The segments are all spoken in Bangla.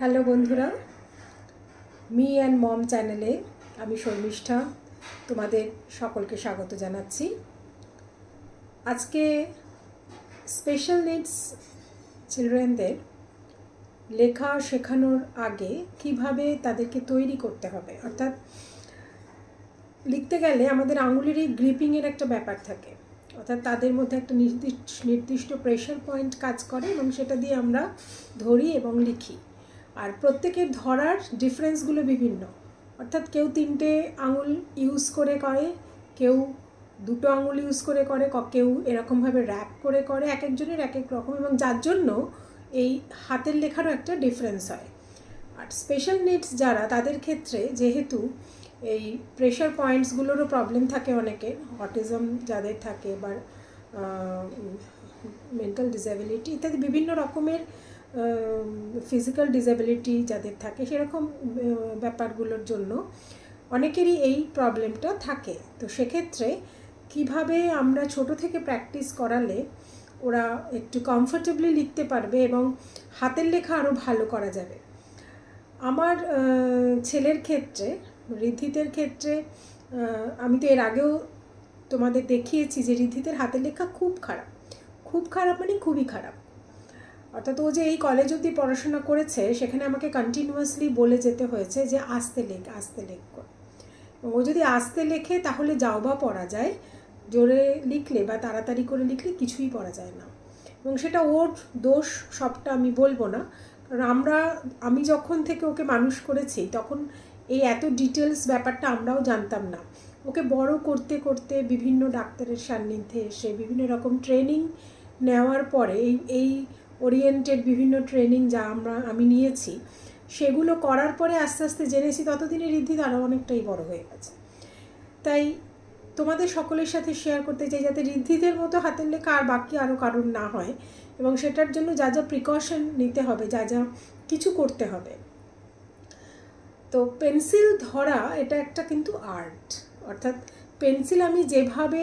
হ্যালো বন্ধুরা, মি অ্যান্ড মম চ্যানেলে আমি শর্মিষ্ঠা তোমাদের সকলকে স্বাগত জানাচ্ছি। আজকে স্পেশাল নিডস চিলড্রেনদের লেখা শেখানোর আগে কিভাবে তাদেরকে তৈরি করতে হবে, অর্থাৎ লিখতে গেলে আমাদের আঙুলেরই গ্রিপিংয়ের একটা ব্যাপার থাকে, অর্থাৎ তাদের মধ্যে একটা নির্দিষ্ট প্রেশার পয়েন্ট কাজ করে এবং সেটা দিয়ে আমরা ধরি এবং লিখি। আর প্রত্যেকের ধরার ডিফারেন্সগুলো বিভিন্ন, অর্থাৎ কেউ 3টে আঙুল ইউজ করে করে, কেউ 2টো আঙুল ইউজ করে করে, কেউ এরকমভাবে র্যাপ করে করে, এক একজনের এক এক রকম, এবং যার জন্য এই হাতের লেখারও একটা ডিফারেন্স হয়। আর স্পেশাল নিডস যারা, তাদের ক্ষেত্রে যেহেতু এই প্রেশার পয়েন্টসগুলোরও প্রবলেম থাকে, অনেকের অটিজম যাদের থাকে বা মেন্টাল ডিসএবিলিটি ইত্যাদি বিভিন্ন রকমের ফিজিক্যাল ডিসএবিলিটি যাদের থাকে, সেরকম ব্যাপারগুলোর জন্য অনেকেরই এই প্রবলেমটা থাকে। তো সেক্ষেত্রে কিভাবে আমরা ছোট থেকে প্র্যাকটিস করালে ওরা একটু কমফোর্টেবলি লিখতে পারবে এবং হাতের লেখা আরও ভালো করা যাবে। আমার ছেলের ক্ষেত্রে, ঋদ্ধিতের ক্ষেত্রে, আমি তো এর আগেও তোমাদের দেখিয়েছি যে ঋদ্ধিতের হাতের লেখা খুব খারাপ, খুব খারাপ মানে খুবই খারাপ। অর্থাৎ ও যে এই কলেজ অবধি পড়াশোনা করেছে, সেখানে আমাকে কন্টিনিউয়াসলি বলে যেতে হয়েছে যে আস্তে লেখ, আস্তে লেখ করে। ও যদি আস্তে লেখে তাহলে যাও বা পড়া যায়, জোরে লিখলে বা তাড়াতাড়ি করে লিখলে কিছুই পড়া যায় না। এবং সেটা ওর দোষ সবটা আমি বলবো না, কারণ আমি যখন থেকে ওকে মানুষ করেছি তখন এই এত ডিটেলস ব্যাপারটা আমরাও জানতাম না। ওকে বড় করতে করতে বিভিন্ন ডাক্তারের সান্নিধ্যে এসে বিভিন্ন রকম ট্রেনিং নেওয়ার পরে এই ওরিয়েন্টেড বিভিন্ন ট্রেনিং যা আমি নিয়েছি, সেগুলো করার পরে আস্তে আস্তে জেনেছি, ততদিনে ঋদ্ধি আরও অনেকটাই বড় হয়ে গেছে। তাই তোমাদের সকলের সাথে শেয়ার করতে চাই যাতে ঋদ্ধিদের মতো হাতের লেখা আর বাকি আরও কারণ না হয়, এবং সেটার জন্য যা যা প্রিকশন নিতে হবে, যা যা কিছু করতে হবে। তো পেন্সিল ধরা এটা একটা কিন্তু আর্ট, অর্থাৎ পেন্সিল আমি যেভাবে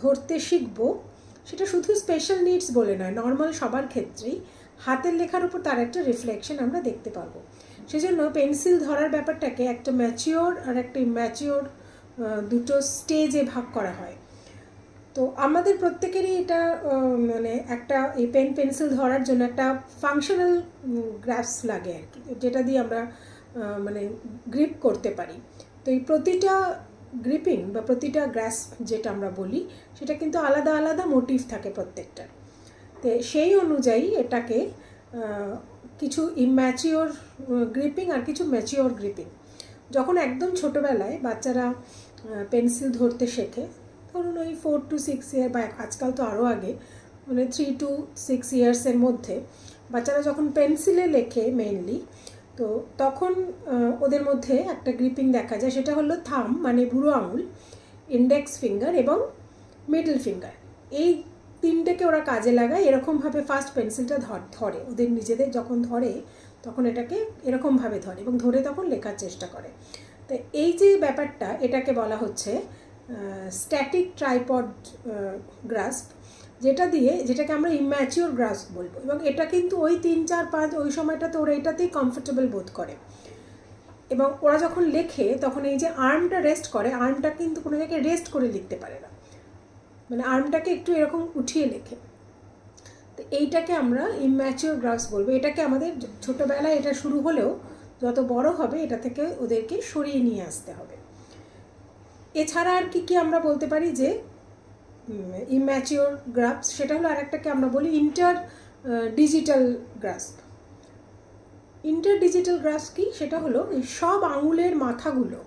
ধরতে শিখবো সেটা শুধু স্পেশাল নিডস বলে নয়, নর্মাল সবার ক্ষেত্রেই হাতের লেখার উপর তার একটা রিফ্লেকশন আমরা দেখতে পাবো। সেজন্য পেন্সিল ধরার ব্যাপারটাকে একটা ম্যাচিওর আর একটা ইম্যাচিওর দুটো স্টেজে ভাগ করা হয়। তো আমাদের প্রত্যেকেরই এটা মানে একটা এই পেন্সিল ধরার জন্য একটা ফাংশনাল গ্রাস্প লাগে আর কি, যেটা দিয়ে আমরা মানে গ্রিপ করতে পারি। তো এই প্রতিটা গ্রিপিং বা প্রতিটা গ্রাস্প যেটা আমরা বলি, সেটা কিন্তু আলাদা আলাদা মোটিভ থাকে প্রত্যেকটার। তো সেই অনুযায়ী এটাকে কিছু ইম্যাচিওর গ্রিপিং আর কিছু ম্যাচিওর গ্রিপিং। যখন একদম ছোটোবেলায় বাচ্চারা পেন্সিল ধরতে শেখে, ধরুন ওই 4 to 6 ইয়ার, বা আজকাল তো আরও আগে, মানে 3 to 6 ইয়ার্সের মধ্যে বাচ্চারা যখন পেন্সিলে লেখে মেইনলি, তো তখন ওদের মধ্যে একটা গ্রিপিং দেখা যায়, সেটা হলো থাম মানে বুড়ো আঙুল, ইন্ডেক্স ফিঙ্গার এবং মিডল ফিঙ্গার, এই 3টেকে ওরা কাজে লাগায়। এরকমভাবে ফার্স্ট পেন্সিলটা ধরে, ওদের নিজেদের যখন ধরে তখন এটাকে এরকমভাবে ধরে এবং ধরে তখন লেখার চেষ্টা করে। তো এই যে ব্যাপারটা, এটাকে বলা হচ্ছে স্ট্যাটিক ট্রাইপড গ্রাস্প, যেটাকে আমরা ইম্যাচিওর গ্রাস্প বলবো। এবং এটা কিন্তু ওই 3, 4, 5 ওই সময়টাতে ওরা এটাতেই কমফোর্টেবল বোধ করে, এবং ওরা যখন লেখে তখন এই যে আর্মটা রেস্ট করে, আর্মটা কিন্তু কোনো জায়গায় রেস্ট করে লিখতে পারে না, মানে আর্মটাকে একটু এরকম উঠিয়ে লেখে। তো এইটাকে আমরা ইম্যাচিওর গ্রাস্প বলবো। এটাকে আমাদের ছোটোবেলায় এটা শুরু হলেও যত বড় হবে এটা থেকে ওদেরকে সরিয়ে নিয়ে আসতে হবে। এছাড়া আর কি আমরা বলতে পারি যে ইম্যাচিওর গ্রাস্প, সেটা হলো আরেকটাকে আমরা বলি inter digital grasp. Inter digital grasp কি? সেটা হলো এই সব আঙুলের মাথাগুলো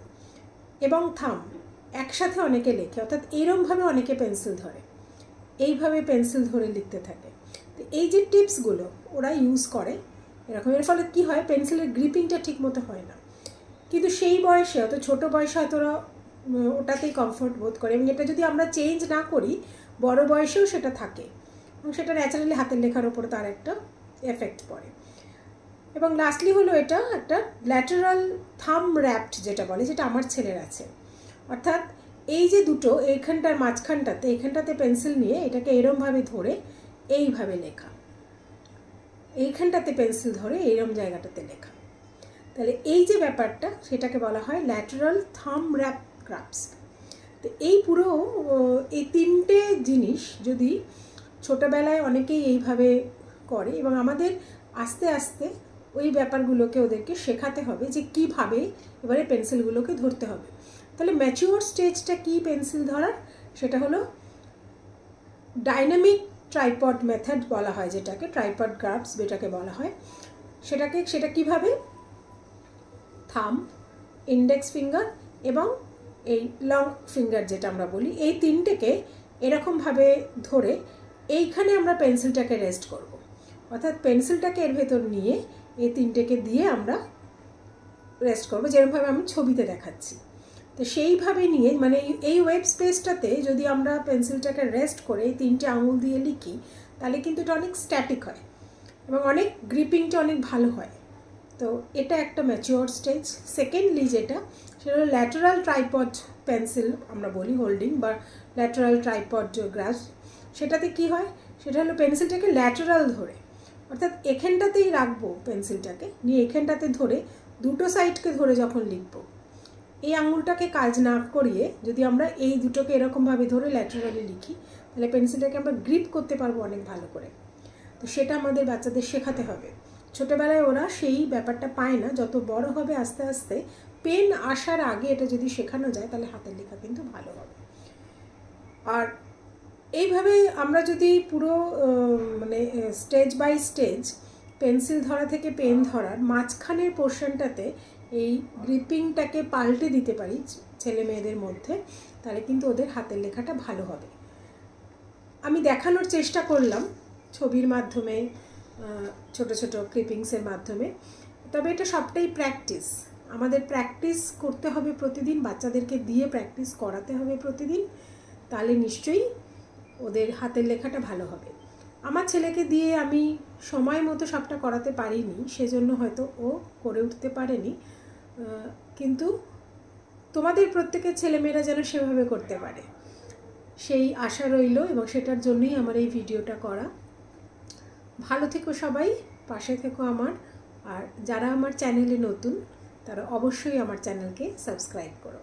এবং থাম একসাথে অনেকে লেখে, অর্থাৎ এরমভাবে অনেকে পেন্সিল ধরে, এইভাবে পেন্সিল ধরে লিখতে থাকে। তো এই যে টিপসগুলো ওরা ইউজ করে এরকম, এর ফলে কী হয়, পেন্সিলের গ্রিপিংটা ঠিক মতো হয় না, কিন্তু সেই বয়সে, অত ছোটো বয়সে হয়তো ওরা ওটাতেই কমফোর্ট বোধ করে, এবং এটা যদি আমরা চেঞ্জ না করি বড় বয়সেও সেটা থাকে, এবং সেটা ন্যাচারালি হাতের লেখার ওপর তার একটা এফেক্ট পড়ে। এবং লাস্টলি হলো এটা একটা ল্যাটারাল থাম র্যাপড যেটা বলে, যেটা আমার ছেলের আছে, অর্থাৎ এই যে দুটো এইখানটার মাঝখানটাতে, এইখানটাতে পেন্সিল নিয়ে এটাকে এরমভাবে ধরে এইভাবে লেখা। এইখানটাতে পেন্সিল ধরে এইরকম জায়গাটাতে লেখা। তাহলে এই যে ব্যাপারটা সেটাকে বলা হয় ল্যাটারাল থাম র্যাপ গ্রাস্প। তো এই পুরো এই তিনটে জিনিস যদি ছোটোবেলায় অনেকেই এইভাবে করে, এবং আমাদের আস্তে আস্তে ওই ব্যাপারগুলোকে ওদেরকে শেখাতে হবে যে কীভাবে এবারে পেন্সিলগুলোকে ধরতে হবে। তাহলে ম্যাচিওর স্টেজটা কি পেন্সিল ধরার, সেটা হলো ডাইনামিক ট্রাইপড মেথড বলা হয়, যেটাকে ট্রাইপড গ্রাস্প যেটাকে বলা হয়। সেটা কিভাবে থাম, ইন্ডেক্স ফিঙ্গার এবং এই লং ফিঙ্গার যেটা আমরা বলি, এই তিনটেকে এরকমভাবে ধরে এইখানে আমরা পেন্সিলটাকে রেস্ট করব। অর্থাৎ পেন্সিলটাকে এর ভেতর নিয়ে এই তিনটেকে দিয়ে আমরা রেস্ট করব, যেরকমভাবে আমি ছবিতে দেখাচ্ছি। তো সেইভাবে নিয়ে মানে এই ওয়েব স্পেসটাতে যদি আমরা পেন্সিলটাকে রেস্ট করে এই তিনটে আঙুল দিয়ে লিখি, তাহলে কিন্তু এটা অনেক স্ট্যাটিক হয় এবং অনেক গ্রিপিংটা অনেক ভালো হয়। তো এটা একটা ম্যাচিওর স্টেজ। সেকেন্ডলি যেটা, সেটা হলো ল্যাটারাল ট্রাইপড পেন্সিল আমরা বলি, হোল্ডিং বা ল্যাটারাল ট্রাইপড গ্রাস্প। সেটাতে কি হয়, সেটা হলো পেন্সিলটাকে ল্যাটারাল ধরে, অর্থাৎ এখানটাতেই রাখবো পেন্সিলটাকে নিয়ে, এখানটাতে ধরে দুটো সাইডকে ধরে যখন লিখবো, এই আঙুলটাকে কাজ না করিয়ে যদি আমরা এই দুটোকে এরকমভাবে ধরে ল্যাটারালি লিখি, তাহলে পেন্সিলটাকে আমরা গ্রিপ করতে পারবো অনেক ভালো করে। তো সেটা আমাদের বাচ্চাদের শেখাতে হবে। ছোটোবেলায় ওরা সেই ব্যাপারটা পায় না, যত বড় হবে আস্তে আস্তে পেন আসার আগে এটা যদি শেখানো যায় তাহলে হাতের লেখা কিন্তু ভালো হবে। আর এইভাবে আমরা যদি পুরো মানে স্টেজ বাই স্টেজ পেন্সিল ধরা থেকে পেন ধরার মাঝখানের পোর্শনটাতে এই গ্রিপিংটাকে পাল্টে দিতে পারি ছেলে মেয়েদের মধ্যে, তাহলে কিন্তু ওদের হাতের লেখাটা ভালো হবে। আমি দেখানোর চেষ্টা করলাম ছবির মাধ্যমে, ছোট ছোট ক্লিপিংসের মাধ্যমে। তবে এটা সবটাই প্র্যাকটিস, আমাদের প্র্যাকটিস করতে হবে প্রতিদিন, বাচ্চাদেরকে দিয়ে প্র্যাকটিস করাতে হবে প্রতিদিন, তাহলে নিশ্চয়ই ওদের হাতের লেখাটা ভালো হবে। আমার ছেলেকে দিয়ে আমি সময় মতো সবটা করাতে পারিনি, সেজন্য হয়তো ও করে উঠতে পারেনি, কিন্তু তোমাদের প্রত্যেকের ছেলেমেয়েরা যেন সেভাবে করতে পারে সেই আশা রইল, এবং সেটার জন্যই আমার এই ভিডিওটা করা। ভালো থেকো সবাই, পাশে থেকো আমার। আর যারা আমার চ্যানেলে নতুন তারা অবশ্যই আমার চ্যানেলকে সাবস্ক্রাইব করো।